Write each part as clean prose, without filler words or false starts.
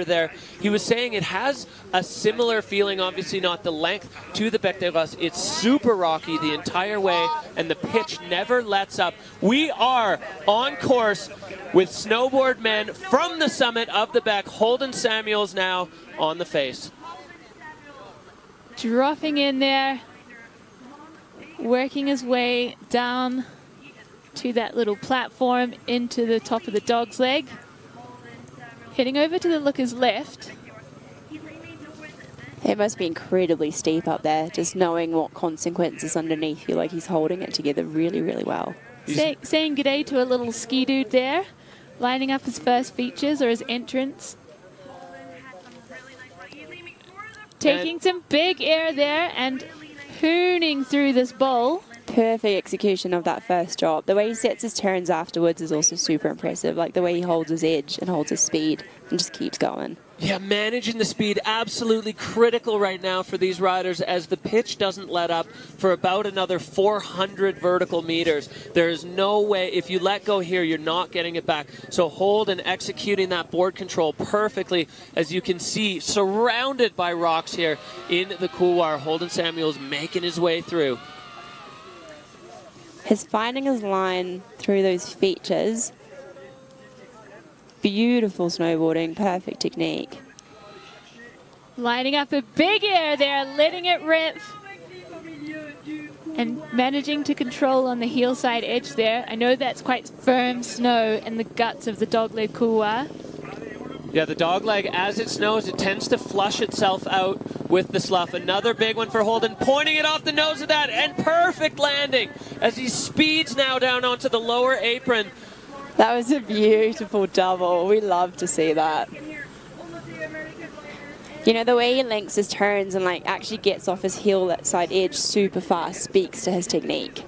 there. He was saying it has a similar feeling, obviously not the length, to the Bec Des Rosses. It's super rocky the entire way, and the pitch never lets up. We are on course with snowboard men from the summit of the Bec. Holden Samuels now on the face. Dropping in there, working his way down to that little platform into the top of the dog's leg. Heading over to the looker's left. It must be incredibly steep up there, just knowing what consequences underneath you. Like, he's holding it together really, really well. Saying g'day to a little ski dude there, lining up his first features or his entrance. Taking some big air there and hooning through this bowl. Perfect execution of that first drop. The way he sets his turns afterwards is also super impressive. Like the way he holds his edge and holds his speed and just keeps going. Yeah, managing the speed, absolutely critical right now for these riders as the pitch doesn't let up for about another 400 vertical meters. There is no way, if you let go here, you're not getting it back. So Holden executing that board control perfectly, as you can see, surrounded by rocks here in the couloir. Holden Samuels making his way through. His finding his line through those features. Beautiful snowboarding, perfect technique. Lining up a big air there, letting it rip. And managing to control on the heel side edge there. I know that's quite firm snow in the guts of the dogleg couloir. Yeah, the dogleg, as it snows, it tends to flush itself out with the slough. Another big one for Holden, pointing it off the nose of that, and perfect landing as he speeds now down onto the lower apron. That was a beautiful double. We love to see that. You know, the way he links his turns and like actually gets off his heel that side edge super fast speaks to his technique.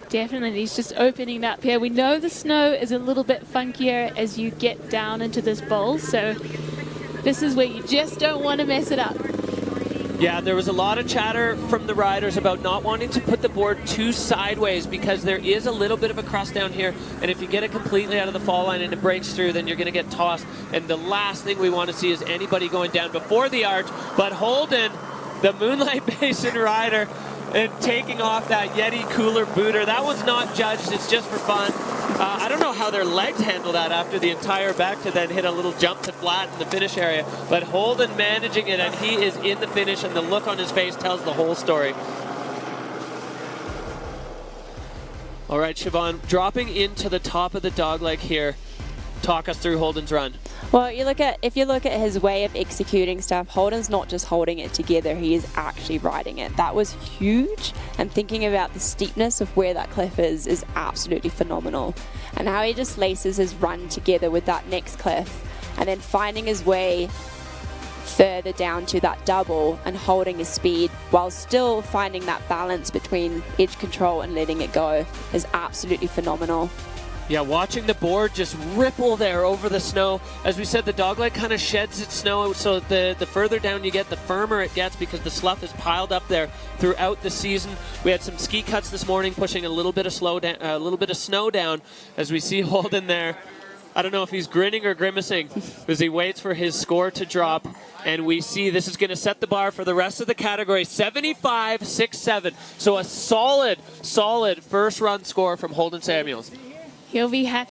Definitely, he's just opening up here. We know the snow is a little bit funkier as you get down into this bowl, so this is where you just don't want to mess it up. Yeah, there was a lot of chatter from the riders about not wanting to put the board too sideways because there is a little bit of a crust down here, and if you get it completely out of the fall line and it breaks through, then you're going to get tossed. And the last thing we want to see is anybody going down before the arch. But Holden, the Moonlight Basin rider, and taking off that Yeti cooler booter. That one's not judged, it's just for fun. I don't know how their legs handle that after the entire back to then hit a little jump to flat in the finish area. But Holden managing it, and he is in the finish, and the look on his face tells the whole story. All right, Siobhan, dropping into the top of the dogleg here. Talk us through Holden's run. Well, if you look at his way of executing stuff, Holden's not just holding it together, he is actually riding it. That was huge, and thinking about the steepness of where that cliff is absolutely phenomenal. And how he just laces his run together with that next cliff, and then finding his way further down to that double and holding his speed while still finding that balance between edge control and letting it go is absolutely phenomenal. Yeah, watching the board just ripple there over the snow. As we said, the dogleg kind of sheds its snow, so the further down you get, the firmer it gets because the slough is piled up there throughout the season. We had some ski cuts this morning, pushing a little bit of snow down as we see Holden there. I don't know if he's grinning or grimacing as he waits for his score to drop. And we see this is going to set the bar for the rest of the category, 75.67. So a solid first run score from Holden Samuels. He'll be happy.